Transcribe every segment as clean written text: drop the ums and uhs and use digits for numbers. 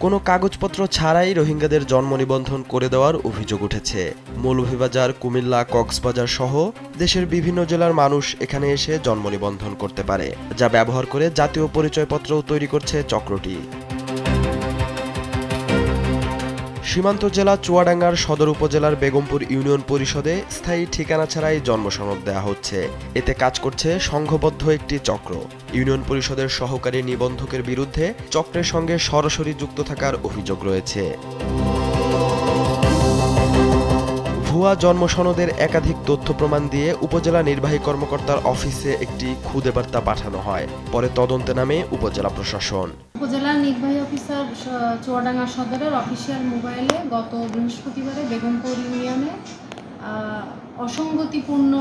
কোনো কাগজপত্র ছাড়াই রোহিঙ্গাদের জন্ম নিবন্ধন করে দেওয়ার অভিযোগ উঠেছে। মৌলভীবাজার, কুমিল্লা, কক্সবাজার সহ দেশের বিভিন্ন জেলার মানুষ এখানে এসে জন্ম নিবন্ধন করতে পারে, যা ব্যবহার করে জাতীয় পরিচয়পত্রও তৈরি করছে চক্রটি। সীমান্ত জেলা চুয়াডাঙ্গার সদর উপজেলার বেগমপুর ইউনিয়ন পরিষদে স্থায়ী ঠিকানা ছাড়াই জন্মসনদ দেওয়া হচ্ছে। এতে কাজ করছে সংঘবদ্ধ একটি চক্র। ইউনিয়ন পরিষদের সহকারী নিবন্ধকের বিরুদ্ধে চক্রের সঙ্গে সরাসরি যুক্ত থাকার অভিযোগ রয়েছে। ভুয়া জন্মসনদের একাধিক তথ্য প্রমাণ দিয়ে উপজেলা নির্বাহী কর্মকর্তার অফিসে একটি খুদে বার্তা পাঠানো হয়। পরে তদন্তে নামে উপজেলা প্রশাসন। উপজেলা নির্বাহী অফিসার চুয়াডাঙ্গা সদরের অফিসিয়াল মোবাইলে গত বৃহস্পতিবারে বেগমপুর ইউনিয়নে অসঙ্গতিপূর্ণ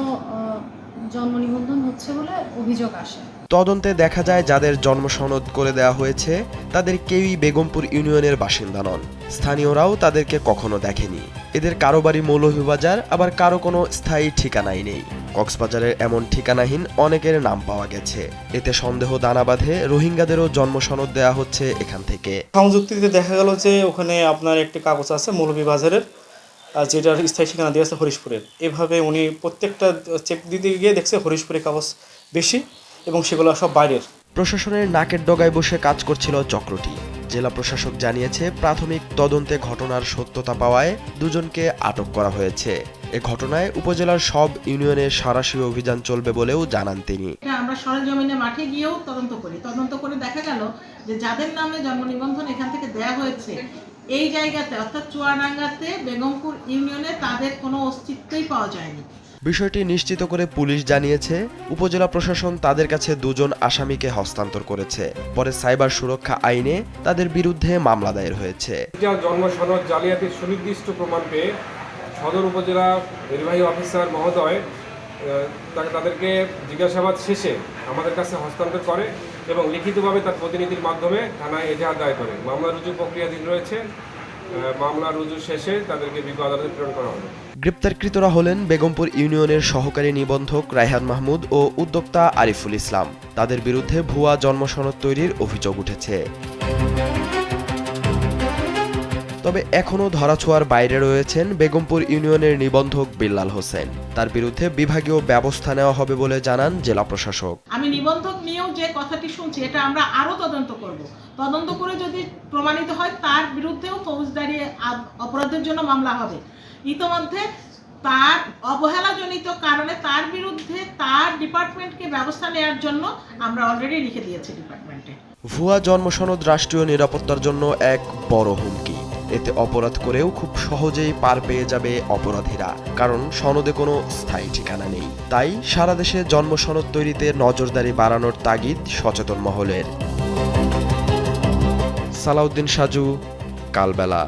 জন্ম নিবন্ধন হচ্ছে বলে অভিযোগ আসে। তদন্তে দেখা যায় যাদের জন্মসনদ করে দেওয়া হয়েছে তাদের কেউই বেগমপুর ইউনিয়নের বাসিন্দা নন। স্থানীয়রাও তাদেরকে কখনো দেখেনি। এদের কারো বাড়ি মৌলভীবাজার, আবার কারো কোনো স্থায়ী ঠিকানাই নেই। কক্সবাজারের এমন ঠিকানাহীন অনেকের নাম পাওয়া গেছে। এতে সন্দেহ দানা বাঁধে রোহিঙ্গাদেরও জন্মসনদ দেওয়া হচ্ছে এখান থেকে। সংযুক্তিতে দেখা গেল যে ওখানে আপনার একটি কাগজ আছে মৌলভীবাজারের, যেটার স্থায়ী ঠিকানা দিয়ে আছে হরিশপুরের। এভাবে উনি প্রত্যেকটা চেক দিতে গিয়ে দেখছে হরিশপুরের কাগজ বেশি এবং সেগুলো সব বাইরের। প্রশাসনের নাকের ডগায় বসে কাজ করছিল চক্রটি। জেলা প্রশাসক জানিয়েছে, প্রাথমিক তদন্তে ঘটনার সত্যতা পাওয়ায় দুজনকে আটক করা হয়েছে। এ ঘটনায় উপজেলার সব ইউনিয়নে সরাসরি অভিযান চলবে বলেও জানান তিনি। আমরা সরেজমিনে মাঠে গিয়েও তদন্ত করে দেখা গেল যে যাদের নামে জন্ম নিবন্ধন এখান থেকে দেয়া হয়েছে এই জায়গাতে অর্থাৎ চুয়াডাঙ্গাতে বেগমপুর ইউনিয়নে তাদের কোনো অস্তিত্বই পাওয়া যায়নি। বিষয়টি নিশ্চিত করে পুলিশ জানিয়েছে, উপজেলা প্রশাসন তাদের কাছে দুজন আসামিকে হস্তান্তর করেছে। পরে সাইবার সুরক্ষা আইনে তাদের বিরুদ্ধে মামলা দায়ের হয়েছে। জন্ম সনদ জালিয়াতির সুনির্দিষ্ট প্রমাণ পেয়ে সদর উপজেলা নির্বাহী অফিসার মহোদয় তাদেরকে জিজ্ঞাসাবাদ শেষে আমাদের কাছে হস্তান্তর করে এবং লিখিতভাবে তার প্রতিনিধির মাধ্যমে থানায় এজাহার দায়ের করে। মামলা রুজু প্রক্রিয়াধীন রয়েছে। মামলা রুজু শেষে তাদেরকে বিজ্ঞ আদালতে প্রেরণ করা হবে। গ্রেপ্তারকৃতরা হলেন বেগমপুর ইউনিয়নের সহকারী নিবন্ধক রায়হান মাহমুদ ও উদ্যোক্তা আরিফুল ইসলাম। তাদের বিরুদ্ধে ভুয়া জন্মসনদ তৈরির অভিযোগ উঠেছে। তবে এখনও ধরাছোঁয়ার বাইরে রয়েছেন বেগমপুর ইউনিয়নের নিবন্ধক বিল্লাল হোসেন। তার বিরুদ্ধে বিভাগীয় ব্যবস্থা নেওয়া হবে বলে জানান জেলা প্রশাসক। আমি নিবন্ধক নিয়েও যে কথাটি শুনছি এটা আমরা আরো তদন্ত করব। তদন্ত করে যদি প্রমাণিত হয় তার বিরুদ্ধেও ফৌজদারি অপরাধের জন্য মামলা হবে। ইতোমধ্যে তার অবহেলাজনিত কারণে তার বিরুদ্ধে তার ডিপার্টমেন্টকে ব্যবস্থা নেওয়ার জন্য আমরা অলরেডি লিখে দিয়েছি ডিপার্টমেন্টে। ভুয়া জন্মসনদ রাষ্ট্রীয় নিরাপত্তার জন্য এক বড় হুমকি। এতে অপরাধ করেও খুব সহজেই পার পেয়ে যাবে অপরাধীরা, কারণ সনদে কোনো স্থায়ী ঠিকানা নেই। তাই সারা দেশে জন্মসনদ তৈরিতে নজরদারি বাড়ানোর তাগিদ সচেতন মহলের। সালাউদ্দিন সাজু, কালবেলা।